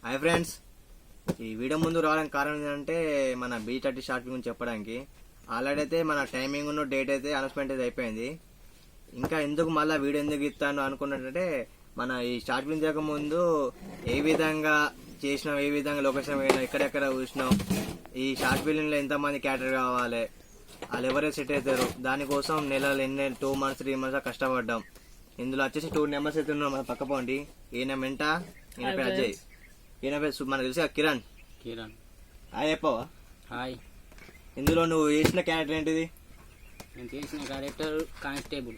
Hi friends, ఈ video ముందు రావడానికి కారణం ఏంటంటే మన B30 షార్ట్ ఫిల్మ్ గురించి చెప్పడానికి. ఆల్రెడీ అయితే మన టైమింగ్ డేట్ అయితే అనౌన్స్మెంట్ అయితే అయిపోయింది. ఇంకా ఎందుకు మళ్ళీ వీడియో ఎందుకు ఇస్తాను అనుకున్నట్టే మన ఈ షార్ట్ ఫిల్మ్ చేయక ముందు ఏ విధంగా చేసినాం, ఏ విధంగా లొకేషన్ పోయినాం, ఎక్కడెక్కడ చూసినాం, ఈ షార్ట్ ఫిల్మ్లో ఎంతమంది క్యారెక్టర్ కావాలి, వాళ్ళు ఎవరైతే సెట్ అవుతారు, దానికోసం నెలలు 2 months 3 months కష్టపడ్డాం. ఇందులో వచ్చేసి 2 members అయితే ఉన్నాం మన పక్క పోండి. ఈయన మెంట, ఈయన పేరు అజయ్, ఈయన పేరు మనకు తెలుసు కిరణ్. హాయ్ చెప్పవా? హాయ్. ఇందులో నువ్వు చేసిన క్యారెక్టర్ ఏంటిది? నేను చేసిన క్యారెక్టర్ కానిస్టేబుల్.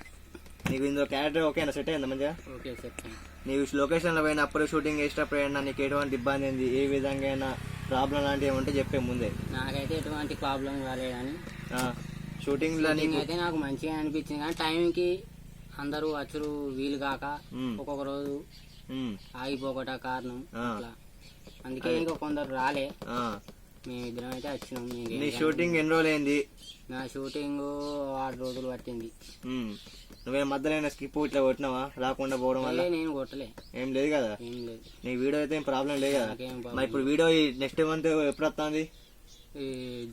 నీకు ఇందులో క్యారెక్టర్ ఓకేనా, సెట్ అయిందా మంచిగా? Okay set. నీవు లొకేషన్లో పోయినప్పుడు షూటింగ్ చేసేటప్పుడు అయినా నీకు ఎటువంటి ఇబ్బంది ఏంది, ఏ విధంగా అయినా ప్రాబ్లం లాంటివి ఏమంటే చెప్పే ముందే. నాకైతే ఎటువంటి ప్రాబ్లం కాలేదు కానీ షూటింగ్లో నీకు అయితే నాకు మంచిగా అనిపించింది. కానీ టైంకి అందరూ వచ్చురు వీలు కాక ఒక్కొక్క రోజు ఆగిపోకట కారణం అట్లా, అందుకే ఇంకా కొందరు రాలే. మేమిద్దరం అయితే వచ్చినాం. నీ షూటింగ్ ఎన్ని రోజులు అయింది? నా షూటింగ్ 6 రోజులు పట్టింది. నువ్వేం మధ్యలో స్కిప్ ఇట్లా కొట్టినావా రాకుండా పోవడం వల్ల? నేను కొట్టలే, ఏం లేదు కదా. ఏం లేదు, నీ వీడియో అయితే ఏం ప్రాబ్లం లేదు కదా. మరి ఇప్పుడు వీడియో నెక్స్ట్ మంత్ ఎప్పుడు వస్తుంది?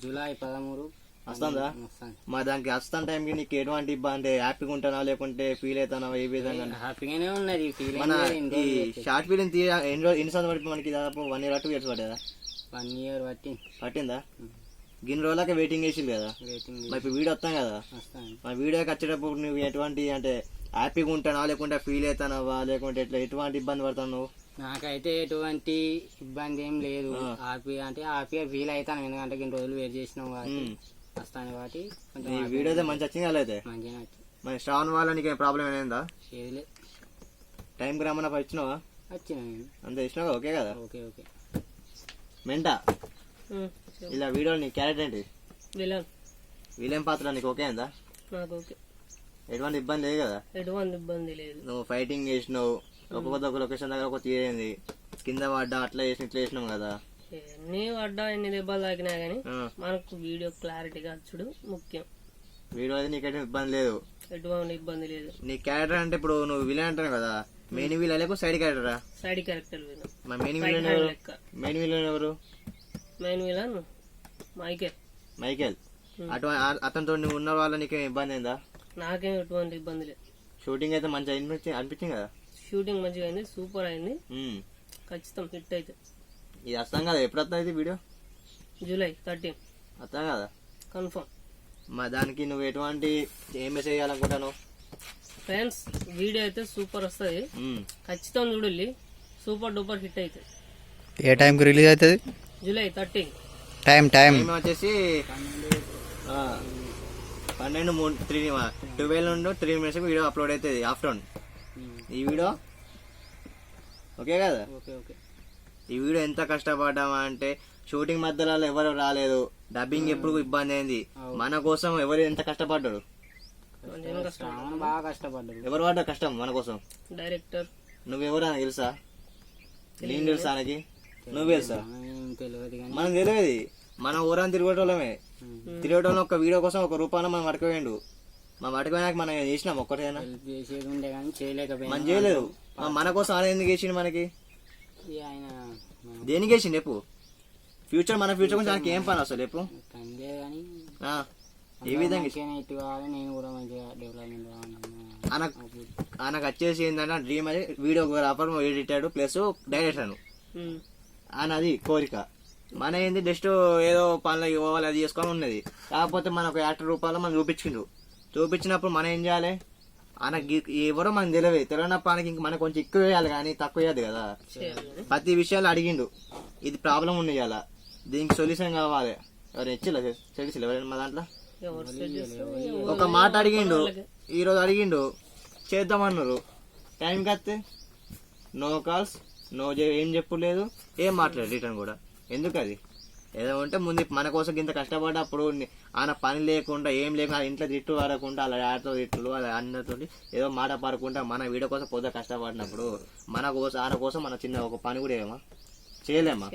జూలై 13 వస్తుందా? మరి దానికి వస్తాను టైంకి నీకు ఎటువంటి ఇబ్బంది, హ్యాపీగా ఉంటానా లేకుంటే ఫీల్ అవుతానా, ఏ విధంగా? హ్యాపీగానే ఉన్నది. మన ఈ షార్ట్ ఫిలిం ఎన్ని సంవత్సరాలు పట్టి మనకి దాదాపు 1 year 2 years పట్టేదా? 1 year పట్టిందా? గిన్ని రోజులకే వెయిటింగ్ చేసింది కదా. మరి ఇప్పుడు వీడియో వస్తాం కదా, మరి వీడియోకి వచ్చేటప్పుడు నువ్వు ఎటువంటి అంటే హ్యాపీగా ఉంటానా లేకుంటే ఫీల్ అవుతానవా లేకుంటే ఎటువంటి ఇబ్బంది పడతావు నువ్వు? నాకైతే ఎటువంటి ఇబ్బంది ఏం లేదు. హ్యాపీగా ఫీల్ అవుతాను, ఎందుకంటే ఇన్ని రోజులు వెయిట్ చేసినాం కాబట్టి వస్తాను కాబట్టి. ఈ వీడియో అయితే మంచి వచ్చింది కదా. అయితే మంచిగా నచ్చింది. మరి శ్రావణ్ వల్ల నీకేం ప్రాబ్లం ఏమైందా? ఏదిలే, టైంకి రమ్మన్నా వచ్చినావా? వచ్చినా నేను. అంతే ఇచ్చినావా? ఓకే కదా. Okay okay. మెంటా ఇలా వీడియో నీ క్యారెక్టర్ ఏంటి? విలన్ పాత్ర నీకు ఓకే అందా? నాకు ఓకే, ఎటువంటి ఇబ్బంది లేదు కదా. ఎటువంటి ఇబ్బంది లేదు. నువ్వు ఫైటింగ్ చేసినావు, ఒక లొకేషన్ దగ్గర ఒక తీరేంది, కింద పడ్డా అట్లా చేసిన ఇట్లా చేసినావు కదా. ఎన్ని పడ్డా ఎన్ని దెబ్బలు తాకినా గానీ మనకు వీడియో క్లారిటీగా వచ్చుడు ముఖ్యం. వీడియో అయితే నీకైతే ఇబ్బంది లేదు, ఎటువంటి ఇబ్బంది లేదు. నీ క్యారెక్టర్ అంటే ఇప్పుడు నువ్వు విలన్ అంటావు కదా, మెయిన్ విలన్ లేకపోతే సైడ్ క్యారెక్టరా? సైడ్ క్యారెక్టర్ మెయిన్ విలన్ లెక్క. మెయిన్ విలన్ ఎవరు? Main villain Michael. అతనితో నువ్వు ఉన్న వాళ్ళ నీకేం ఇబ్బంది అయిందా? నాకేం ఎటువంటి ఇబ్బంది లేదు. షూటింగ్ అయితే మంచిగా అనిపించింది కదా. షూటింగ్ మంచిగా అయింది, సూపర్ అయింది, ఖచ్చితం హిట్ అయితే. ఇది వస్తాం కదా, ఎప్పుడు వస్తా ఇది వీడియో? జూలై 13 వస్తాం కదా కన్ఫర్మ్. మరి దానికి నువ్వు ఎటువంటి ఏం మెసేజ్ చేయాలనుకుంటాను? ఫ్రెండ్స్, వీడియో అయితే సూపర్ వస్తుంది, ఖచ్చితం చూడాలి, సూపర్ డూపర్ హిట్ అవుతుంది. ఏ టైంకి రిలీజ్ అవుతుంది? జూలై 13. టైం వచ్చేసి 12:03 వీడియో అప్లోడ్ అవుతుంది ఆఫ్టర్నూన్. ఈ వీడియో ఓకే కదా. Okay okay. ఈ వీడియో ఎంత కష్టపడ్డామా అంటే షూటింగ్ మధ్యలో ఎవరు రాలేదు, డబ్బింగ్ ఎప్పుడు ఇబ్బంది అయింది, మన కోసం ఎవరు ఎంత కష్టపడ్డాడు, బాగా కష్టపడ్డాడు. ఎవరు పడ్డా కష్టం మన కోసం? డైరెక్టర్. నువ్వెవరా తెలుసా? నేను తెలుసా? ఆయనకి నువ్వు తెలుసా? తెలియదు కానీ మనకు తెలియదు. మన ఊరని తిరిగేటోళ్ళమే. తిరిగేటోళ్ళం ఒక వీడియో కోసం 1 రూపాయన మనం పట్టుకోవేయండు. మనం పట్టుకోనాక మనం చేసినాం ఒక్కటేనా? చేసేది ఉండే కానీ చేయలేకపోయినా. మనం చేయలేదు. మన కోసం ఆయన ఎందుకు వేసిండు? మనకి ఆయన దేనికి వేసిండు చెప్పు? ఫ్యూచర్ మన ఫ్యూచర్ గురించి ఆయనకి ఏం పని అసలు చెప్పు? ఏ విధంగా నేను కూడా మంచిగా డెవలప్మెంట్ ఆయనకు వచ్చేసి ఏంటంటే డ్రీమ్ అది వీడియోగ్రాఫర్, ఎడిటర్ ప్లస్ డైరెక్టర్ అని, అది కోరిక. మన ఏంది జస్ట్ ఏదో పనులు ఇవ్వాలి అది చేసుకొని ఉన్నది. కాకపోతే మన ఒక యాక్టర్ రూపాయలు మనం చూపించినప్పుడు మనం ఏం చేయాలి? ఆయనకి ఎవరో మనకు తెలియనప్పుడు ఆయనకి ఇంక మనకు కొంచెం ఎక్కువ వేయాలి కానీ తక్కువ వేయదు కదా. ప్రతి విషయాలు అడిగిండు, ఇది ప్రాబ్లం ఉంది ఇలా, దీనికి సొల్యూషన్ కావాలి. ఎవరు తెలిసి ఎవరైనా మా దాంట్లో ఒక మాట అడిగిండు, ఈరోజు అడిగిండు, చేద్దామన్నారు. టైంకి వస్తే నో కాల్స్, ఏం చెప్పలేదు, ఏం మాట్లాడు రిటర్న్ కూడా. ఎందుకు? అది ఏదో ఉంటే ముందు మన కోసం ఇంత కష్టపడ్డప్పుడు ఆయన పని లేకుండా ఏం లేకుండా ఇంట్లో తిట్టు పడకుండా అలా ఆడతో తిట్టులు అలా అందరితో ఏదో మాట పడకుండా మన వీడియో కోసం పొద్దు కష్టపడినప్పుడు ఆయన కోసం మన చిన్న ఒక పని కూడా చేయలేమా?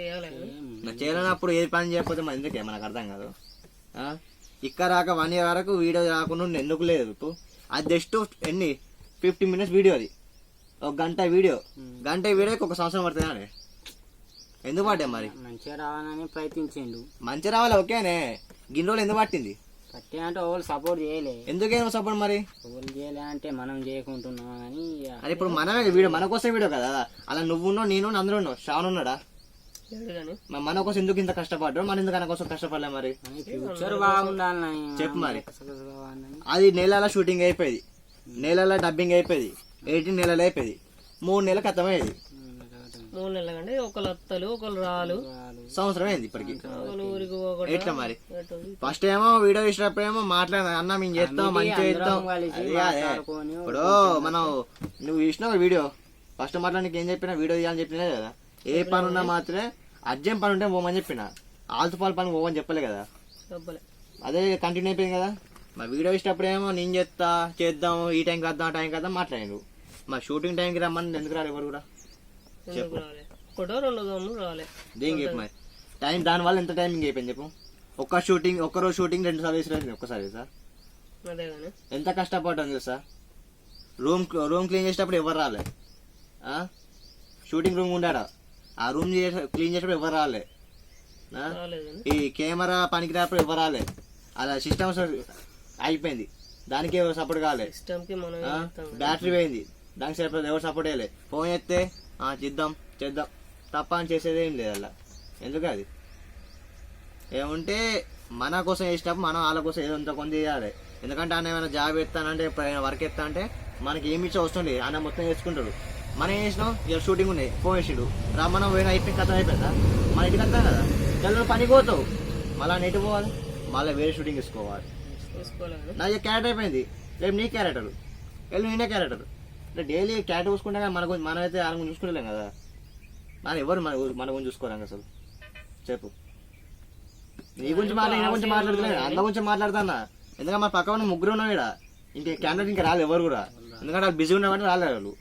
చేయలేనప్పుడు ఏ పని చేయకపోతే మన ఎందుకే మనకు అర్థం కాదు. ఇక్కడ రాక 1 year వరకు వీడియో రాకుండా ఎందుకు లేదు? ఇప్పుడు అది జస్ట్ 50 minutes వీడియో, అది 1 గంట వీడియోకి 1 సంవత్సరం పడుతుంది అని ఎందుకు పట్టే మరి మంచిగా రావాలని ప్రయత్నించిండు. మంచి రావాలి ఓకేనే, గిన్ని రోజులు ఎందుకు పట్టింది? పట్టి అంటే వాళ్ళు సపోర్ట్ చేయలే. ఎందుకేమో సపోర్ట్ మరి? ఎవరు చేయలే అంటే మనం చేయకుంటున్నాం కానీ ఇక అది ఇప్పుడు మనమే వీడియో, మన కోసం వీడియో కదా. అలా నువ్వున్నావు, నేను అందరూ ఉన్నావు, శ్రావణ్ ఉన్నాడా? లేదు కానీ మన కోసం ఎందుకు ఇంత కష్టపడ్డావు, మన ఎందుకు ఆయన కోసం కష్టపడలే మరి? ఫ్యూచర్ బాగుండాలని చెప్పు మరి. కావాలని. అది నెలల షూటింగ్ అయిపోయింది, నెలల డబ్బింగ్ అయిపోయింది, 18 నెలలు అయిపోయింది, 3 నెలలు ఖతమయ్యేది. 3 నెలల కంటే ఒకళ్ళు అత్తలు ఒకళ్ళు రాలు, సంవత్సరం అయింది ఇప్పటికి. ఒకళ్ళు ఊరికి పోగొట్ట ఎట్లా మరి? ఫస్ట్ ఏమో వీడియో ఇచ్చినప్పుడేమో మాట్లాడినా అన్న మేము చేస్తాం మంచిగా చేస్తాం. అది కాదే. ఇప్పుడు మనం నువ్వు చూసినావు వీడియో, ఫస్ట్ మాట్లాడానికి ఏం చెప్పినా వీడియో తీయాలని చెప్పినా కదా. ఏ పని ఉన్నా మాత్రమే అర్జెంట్ పని ఉంటే పోమని చెప్పిన, ఆల్తుపాల పని పోమని చెప్పలే కదా. డబ్బలే అదే కంటిన్యూ అయిపోయింది కదా. మా వీడియో ఇచ్చినప్పుడేమో నేను చేద్దాం ఈ టైంకి వద్దాం ఆ టైంకి వద్దాం మాట్లాడాను. మా షూటింగ్ టైంకి రమ్మని ఎందుకు రాలి ఎవరు కూడా? ఎందుకు రాలే? ఒకటో 2 రోజులు రాలే. దీనికి చెప్పు మరి టైం, దానివల్ల ఎంత టైమింగ్ అయిపోయింది చెప్పు. ఒక్క రోజు షూటింగ్ 2 సర్వీస్ రాదు, ఒక్కసారి సార్ అదే కానీ ఎంత కష్టపడ్డాను తెలుసా. రూమ్ క్లీన్ చేసేటప్పుడు ఎవరు రాలే, షూటింగ్ రూమ్ ఉండాడా, ఆ రూమ్ క్లీన్ చేసేటప్పుడు ఎవరు రాలే, రాలేదు కానీ ఈ కెమెరా పనికి రానప్పుడు ఎవరు రాలే. అలా సిస్టమ్స్ అయిపోయింది, దానికి ఎవరు సపోర్ట్ కాలే. సిస్టమ్కి మనం ఏం చేస్తాం? బ్యాటరీ పోయింది, దానికి ఎవరు సపోర్ట్ వేయలే. ఫోన్ చేస్తే చేద్దాం తప్ప అని చేసేది ఏం లేదు అలా. ఎందుకు అది ఏముంటే మన కోసం చేసినప్పుడు మనం వాళ్ళ కోసం ఏదో ఇంత కొంత చేయాలి. ఎందుకంటే ఆయన ఏమైనా జాబ్ ఎత్తానంటే ఎప్పుడైనా వర్క్ ఎత్తా అంటే మనకి ఏమి ఇచ్చే అవసరం లేదు, ఆయన మొత్తం చేసుకుంటాడు. మనం ఏం చేసినాం, ఇలా షూటింగ్ ఉన్నాయి ఫోన్ వేసిడు రమ్మనం పోయినా అయిపోయి కథ అయిపోయిందా, మన ఇంటికి వస్తాం కదా. తెల్ల పనికి పోతావు, మళ్ళీ నెట్ పోవాలి, మళ్ళీ వేరే షూటింగ్ వేసుకోవాలి. తీసుకోలే కానీ నా క్యారెక్టర్ అయిపోయింది, రేపు నీ క్యారెక్టర్, వెళ్ళి నేనే క్యారెక్టర్. అంటే డైలీ క్యారెక్టర్ చూసుకుంటే కానీ మన గురించి మనమైతే వాళ్ళ గురించి చూసుకోలేం కదా. మన ఎవరు మన గురించి చూసుకోలేం అసలు చెప్పు. నీ గురించి నా గురించి మాట్లాడుతున్నాయి, అందరి గురించి మాట్లాడుతున్నా. ఎందుకంటే మన పక్క ఉన్న ముగ్గురు ఉన్నాం ఇక్కడ, ఇంక క్యారెక్టర్ ఇంకా రాలేదు ఎవరు కూడా. ఎందుకంటే వాళ్ళు బిజీ ఉన్నామంటే రాలేదు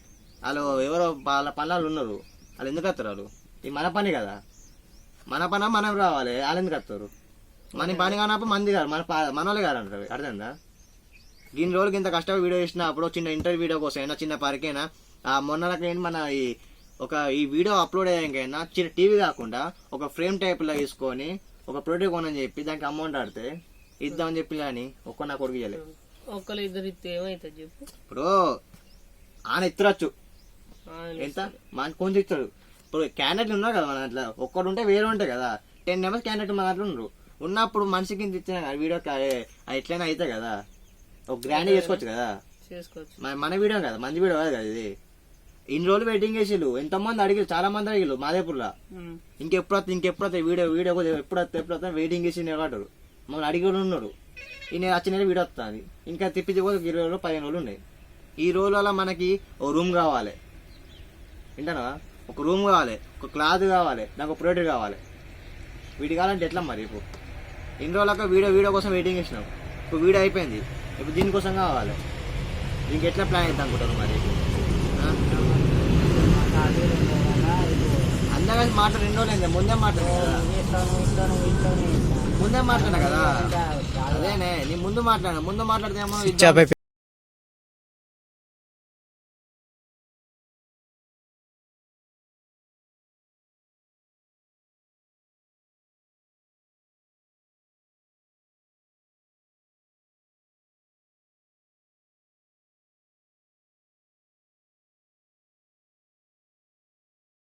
వాళ్ళు ఎవరో వాళ్ళ పనులు ఉన్నారు. వాళ్ళు ఎందుకు వస్తారు? వాళ్ళు ఇది మన పని కదా, మన పని మనం రావాలి, వాళ్ళు ఎందుకు వస్తారు? మన పని కానప్పుడు మంది కాదు, మన వాళ్ళే కాదు అంటారు. అర్థందా? దీని రోజులకి ఇంత కష్టపడి వీడియో చేసినప్పుడు చిన్న ఇంటర్వ్యూ వీడియో కోసం అయినా చిన్న పరికైనా మొన్నలకి మన ఈ వీడియో అప్లోడ్ అయ్యాకైనా చిన్న టీవీ కాకుండా ఒక ఫ్రేమ్ టైప్లో తీసుకొని ఒక ప్రోడక్ట్ కొనని చెప్పి దానికి అమౌంట్ ఆడితే ఇద్దామని చెప్పి కానీ నా కొడుకు చేయలేదు. ఒక్కరు ఇద్దరు ఇస్తే ఏమవుతుంది చెప్పు. ఇప్పుడు ఆయన ఇత్తరచ్చు ఎంత కొంచెం ఇస్తాడు. ఇప్పుడు క్యాండిడేట్లు ఉన్నారు కదా మన అట్లా, ఒక్కడు ఉంటే వేరే ఉంటాయి కదా. 10 మెంబర్స్ క్యాండిడేట్ మన అట్లా ఉండరు. ఉన్నప్పుడు మనిషికి ఇంత ఇచ్చిన వీడియో ఎట్లయినా అవుతాయి కదా, ఒక గ్రాండ్ చేసుకోవచ్చు కదా. చేసుకోవచ్చు. మన వీడియో కదా, మంచి వీడియో కాదు కదా ఇది. ఇన్ని రోజులు వెయిటింగ్ చేసిళ్ళు, ఎంతమంది అడిగిరు, చాలా మంది అడిగిళ్ళు మాదేపూర్లో. ఇంకెప్పుడు వీడియో ఎప్పుడు వెయిటింగ్ చేసి నిలబడ్డారు. మమ్మల్ని అడిగి ఉన్నాడు. ఈ నేను వచ్చిన వీడియో వస్తుంది, ఇంకా తిప్పించి పోతే 20 రోజులు 15 రోజులు ఉన్నాయి. ఈ రోజులలో మనకి ఓ రూమ్ కావాలి, వింటానా? ఒక రూమ్ కావాలి, ఒక క్లాత్ కావాలి, నాకు ఒక ప్రోడక్ట్ కావాలి. వీటి కావాలంటే ఎట్లా మరి? ఇప్పుడు ఇన్ని రోజులకు వీడియో కోసం వెయిటింగ్ చేసినాం, ఇప్పుడు వీడియో అయిపోయింది, ఇప్పుడు దీనికోసం కావాలి. దీనికి ఎట్లా ప్లాన్ అవుతా అనుకుంటారు మరి? అందరూ కలిసి మాట్లాడి 2 రోజులు అయింది, ముందే మాట్లాడినా కదా. అదేనే నీ ముందు మాట్లాడితే ఏమో